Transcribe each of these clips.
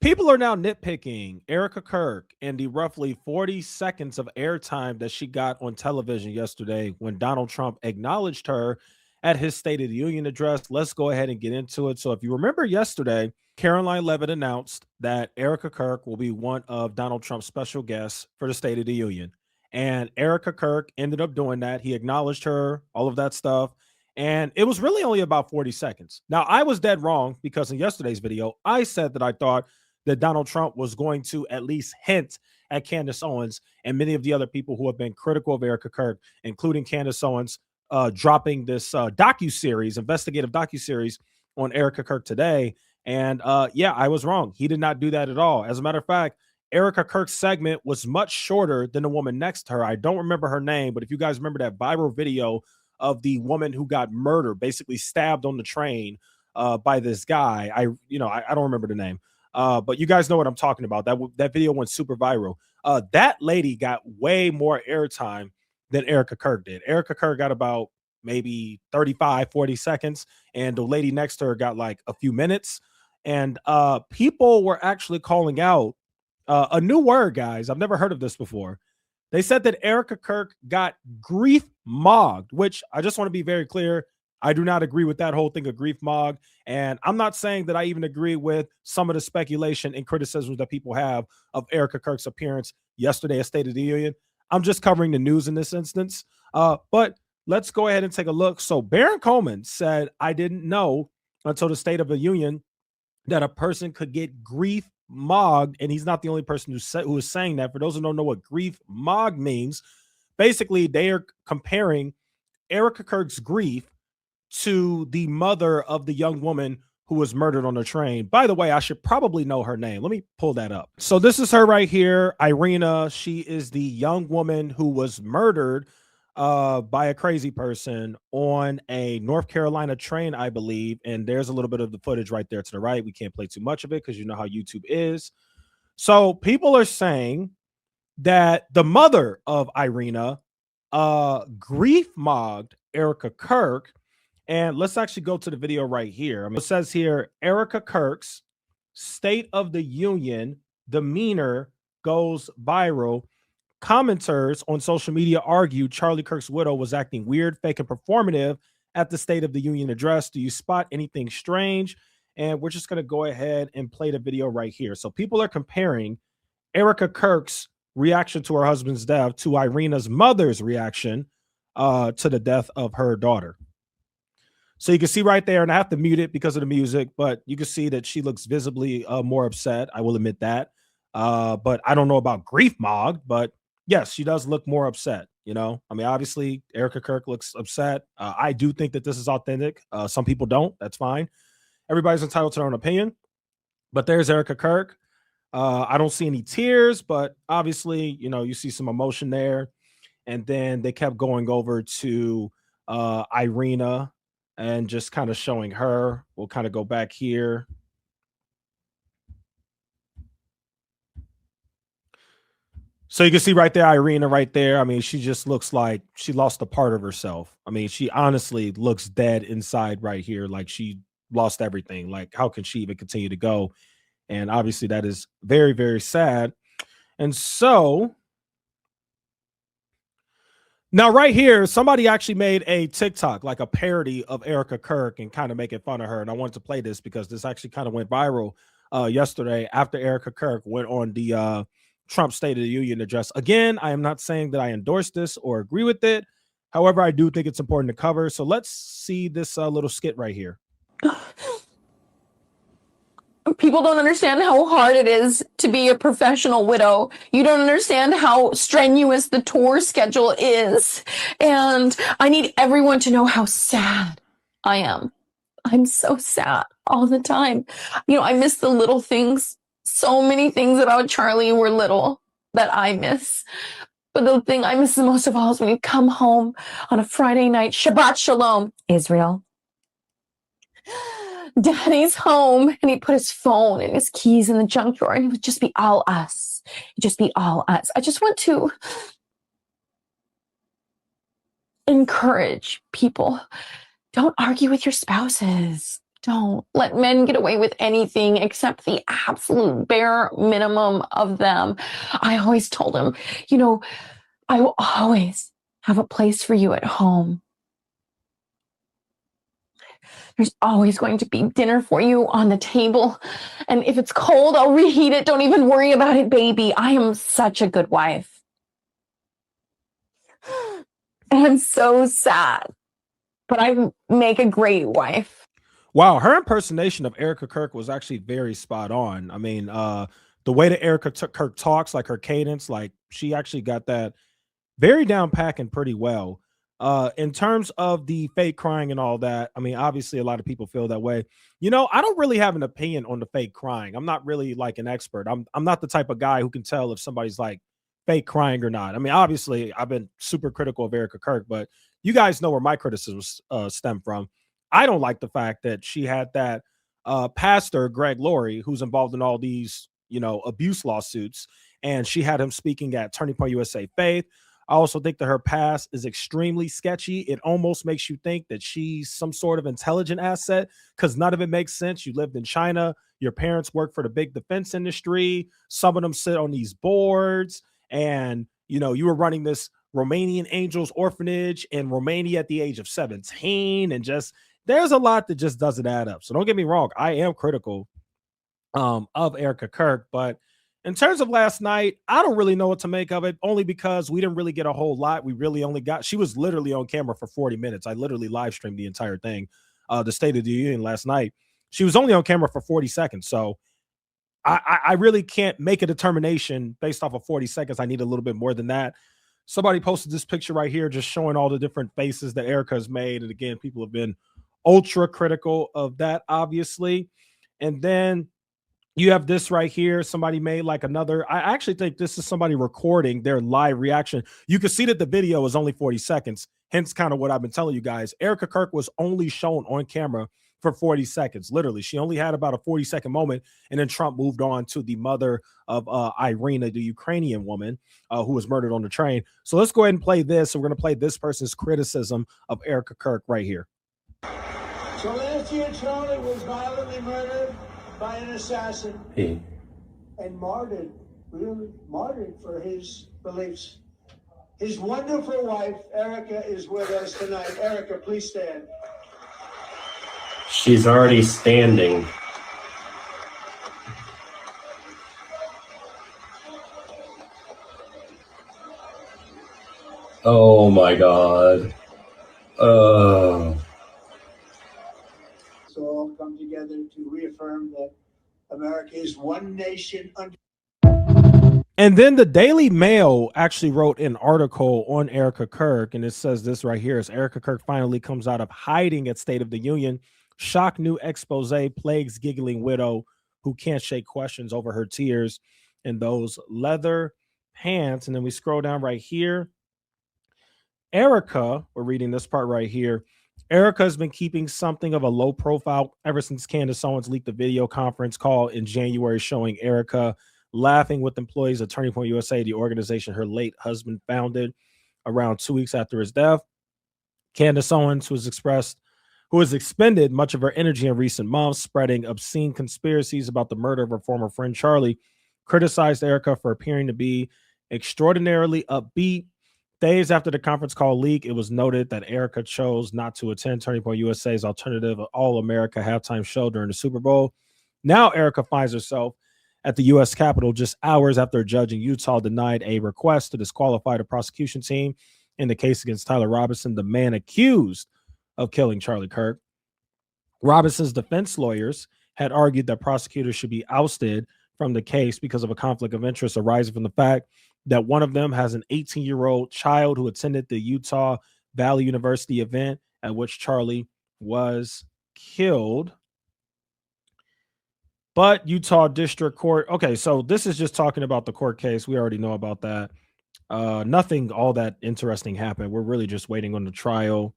People are now nitpicking Erika Kirk and the roughly 40 seconds of airtime that she got on television yesterday when Donald Trump acknowledged her at his State of the Union address. Let's go ahead and get into it. So, if you remember yesterday, Caroline Levitt announced that Erika Kirk will be one of Donald Trump's special guests for the State of the Union. And Erika Kirk ended up doing that. He acknowledged her, all of that stuff. And it was really only about 40 seconds. Now, I was dead wrong because in yesterday's video, I said that I thought that Donald Trump was going to at least hint at Candace Owens and many of the other people who have been critical of Erika Kirk, including Candace Owens, dropping this docu-series, investigative docu-series on Erika Kirk today. And yeah, I was wrong. He did not do that at all. As a matter of fact, Erika Kirk's segment was much shorter than the woman next to her. I don't remember her name, but if you guys remember that viral video of the woman who got murdered, basically stabbed on the train by this guy, I don't remember the name. But you guys know what I'm talking about. That video went super viral. That lady got way more airtime than Erika Kirk did. Erika Kirk got about maybe 35, 40 seconds, and the lady next to her got like a few minutes. And people were actually calling out a new word, guys. I've never heard of this before. They said that Erika Kirk got grief mogged, which I just want to be very clear. I do not agree with that whole thing of grief mog. And I'm not saying that I even agree with some of the speculation and criticisms that people have of Erika Kirk's appearance yesterday at State of the Union. I'm just covering the news in this instance. But let's go ahead and take a look. So Baron Coleman said, I didn't know until the State of the Union that a person could get grief mogged. And he's not the only person who is saying that. For those who don't know what grief mog means, basically they are comparing Erika Kirk's grief to the mother of the young woman who was murdered on the train. By the way, I should probably know her name. Let me pull that up. So this is her right here, Irina. She is the young woman who was murdered by a crazy person on a North Carolina train, I believe. And there's a little bit of the footage right there to the right. We can't play too much of it because you know how YouTube is. So people are saying that the mother of Irina grief mogged Erika Kirk. And let's actually go to the video right here. I mean, it says here, Erika Kirk's State of the Union demeanor goes viral. Commenters on social media argued Charlie Kirk's widow was acting weird, fake, and performative at the State of the Union address. Do you spot anything strange? And we're just going to go ahead and play the video right here. So people are comparing Erika Kirk's reaction to her husband's death to Irina's mother's reaction to the death of her daughter. So you can see right there, and I have to mute it because of the music, but you can see that she looks visibly more upset. I will admit that. But I don't know about grief mogged, but yes, she does look more upset. You know, I mean, obviously, Erika Kirk looks upset. I do think that this is authentic. Some people don't. That's fine. Everybody's entitled to their own opinion. But there's Erika Kirk. I don't see any tears, but obviously, you know, you see some emotion there. And then they kept going over to Irina and just kind of showing her. We'll kind of go back here. So you can see right there, Irina right there. I mean, she just looks like she lost a part of herself. I mean, she honestly looks dead inside right here. Like she lost everything. Like how can she even continue to go? And obviously that is very, very sad. And so now, right here, somebody actually made a TikTok, like a parody of Erika Kirk and kind of making fun of her. And I wanted to play this because this actually kind of went viral yesterday after Erika Kirk went on the Trump State of the Union address. Again, I am not saying that I endorse this or agree with it. However, I do think it's important to cover. So let's see this little skit right here. People don't understand how hard it is to be a professional widow. You don't understand how strenuous the tour schedule is. And I need everyone to know how sad I am. I'm so sad all the time. You know, I miss the little things. So many things about Charlie were little that I miss. But the thing I miss the most of all is when you come home on a Friday night, Shabbat Shalom, Israel. Daddy's home, and he put his phone and his keys in the junk drawer, and it would just be all us. It'd just be all us. I just want to encourage people. Don't argue with your spouses. Don't let men get away with anything except the absolute bare minimum of them. I always told him, you know, I will always have a place for you at home. There's always going to be dinner for you on the table. And if it's cold, I'll reheat it. Don't even worry about it, baby. I am such a good wife. And I'm so sad, but I make a great wife. Wow, her impersonation of Erika Kirk was actually very spot on. I mean, the way that Kirk talks, like her cadence, like she actually got that very down packing pretty well. In terms of the fake crying and all that, I mean, obviously a lot of people feel that way. You know, I don't really have an opinion on the fake crying. I'm not really like an expert. I'm not the type of guy who can tell if somebody's like fake crying or not. I mean, obviously I've been super critical of Erika Kirk, but you guys know where my criticisms stem from. I don't like the fact that she had that pastor Greg Laurie, who's involved in all these, you know, abuse lawsuits, and she had him speaking at Turning Point USA Faith. I also think that her past is extremely sketchy. It almost makes you think that she's some sort of intelligent asset because none of it makes sense. You lived in China. Your parents work for the big defense industry. Some of them sit on these boards. And, you know, you were running this Romanian Angels orphanage in Romania at the age of 17. And just there's a lot that just doesn't add up. So don't get me wrong. I am critical of Erika Kirk, but in terms of last night, I don't really know what to make of it, only because we didn't really get a whole lot. We really only got, she was literally on camera for 40 minutes. I literally live streamed the entire thing, the State of the Union last night. She was only on camera for 40 seconds. So I really can't make a determination based off of 40 seconds. I need a little bit more than that. Somebody posted this picture right here, just showing all the different faces that Erika has made. And again, people have been ultra critical of that, obviously. And then you have this right here. Somebody made like another. I actually think this is somebody recording their live reaction. You can see that the video is only 40 seconds. Hence, kind of what I've been telling you guys. Erika Kirk was only shown on camera for 40 seconds. Literally, she only had about a 40-second moment. And then Trump moved on to the mother of Irina, the Ukrainian woman who was murdered on the train. So let's go ahead and play this. So we're going to play this person's criticism of Erika Kirk right here. So last year, Charlie was violently murdered by an assassin and martyred, really martyred for his beliefs. His wonderful wife, Erika, is with us tonight. Erika, please stand. She's already standing. Oh my God. So all come together to reaffirm that America is one nation under. And then the Daily Mail actually wrote an article on Erika Kirk, and it says this right here: as Erika Kirk finally comes out of hiding at State of the Union, shock new expose plagues giggling widow who can't shake questions over her tears in those leather pants. And then we scroll down right here. Erika, we're reading this part right here. Erika has been keeping something of a low profile ever since Candace Owens leaked the video conference call in January showing Erika laughing with employees of Turning Point USA, the organization her late husband founded around 2 weeks after his death. Candace Owens, who has expended much of her energy in recent months spreading obscene conspiracies about the murder of her former friend Charlie, criticized Erika for appearing to be extraordinarily upbeat. Days after the conference call leak, it was noted that Erika chose not to attend Turning Point USA's alternative All America halftime show during the Super Bowl. Now Erika finds herself at the U.S. Capitol just hours after a judge in Utah denied a request to disqualify the prosecution team in the case against Tyler Robinson, the man accused of killing Charlie Kirk. Robinson's defense lawyers had argued that prosecutors should be ousted from the case because of a conflict of interest arising from the fact that one of them has an 18-year-old child who attended the Utah Valley University event at which Charlie was killed. But Utah District Court. Okay, so this is just talking about the court case. We already know about that. Nothing all that interesting happened. We're really just waiting on the trial.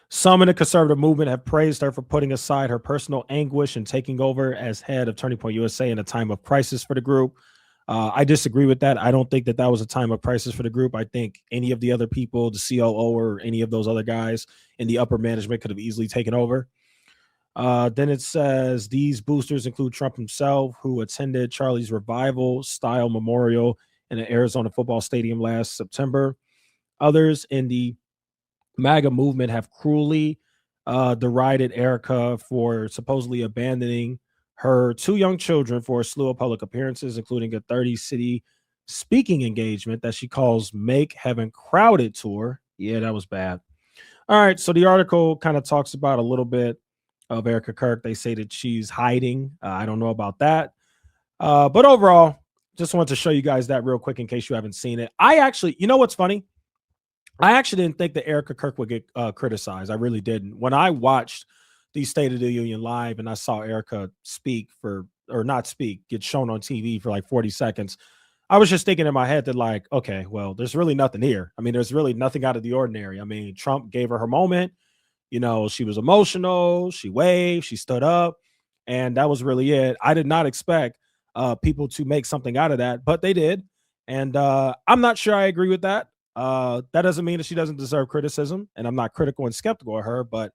Some in the conservative movement have praised her for putting aside her personal anguish and taking over as head of Turning Point USA in a time of crisis for the group. I disagree with that. I don't think that that was a time of crisis for the group. I think any of the other people, the COO or any of those other guys in the upper management could have easily taken over. Then it says these boosters include Trump himself, who attended Charlie's Revival style memorial in an Arizona football stadium last September. Others in the MAGA movement have cruelly derided Erika for supposedly abandoning her two young children for a slew of public appearances, including a 30-city speaking engagement that she calls Make Heaven Crowded Tour. Yeah, that was bad. All right, so the article kind of talks about a little bit of Erika Kirk. They say that she's hiding. I don't know about that. But overall, just wanted to show you guys that real quick in case you haven't seen it. I actually, you know what's funny? I actually didn't think that Erika Kirk would get criticized. I really didn't. When I watched the State of the Union live and I saw Erika speak for, or not speak, get shown on TV for like 40 seconds, I was just thinking in my head that like, okay, well, there's really nothing here. I mean, there's really nothing out of the ordinary. I mean, Trump gave her moment. You know, she was emotional. She waved. She stood up. And that was really it. I did not expect people to make something out of that, but they did. And I'm not sure I agree with that. That doesn't mean that she doesn't deserve criticism, and I'm not critical and skeptical of her, but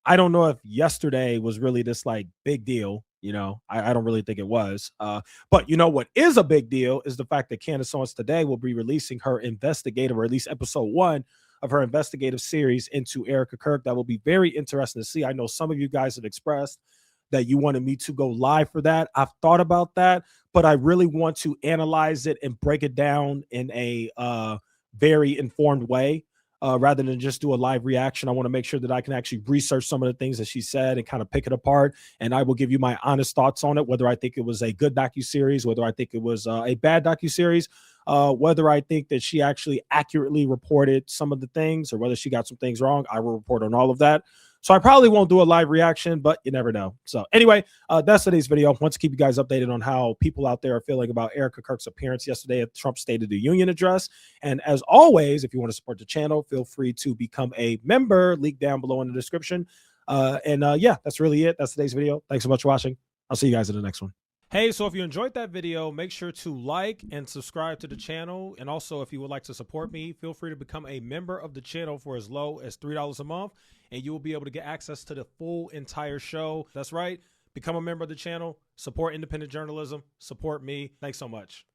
I don't know if yesterday was really this like big deal. I don't really think it was. But you know what is a big deal is the fact that Candace Owens today will be releasing her investigative, or at least episode 1 of her investigative series into Erika Kirk. That will be very interesting to see. I know some of you guys have expressed that you wanted me to go live for that. I've thought about that, but I really want to analyze it and break it down in a very informed way, rather than just do a live reaction. I want to make sure that I can actually research some of the things that she said and kind of pick it apart. And I will give you my honest thoughts on it, whether I think it was a good docuseries, whether I think it was a bad docuseries, whether I think that she actually accurately reported some of the things or whether she got some things wrong. I will report on all of that. So I probably won't do a live reaction, but you never know. So anyway, that's today's video. I want to keep you guys updated on how people out there are feeling about Erika Kirk's appearance yesterday at Trump's State of the Union address. And as always, if you want to support the channel, feel free to become a member. Link down below in the description. Yeah, that's really it. That's today's video. Thanks so much for watching. I'll see you guys in the next one. Hey, so if you enjoyed that video, make sure to like and subscribe to the channel. And also, if you would like to support me, feel free to become a member of the channel for as low as $3 a month. And you will be able to get access to the full entire show. That's right. Become a member of the channel, support independent journalism, support me. Thanks so much.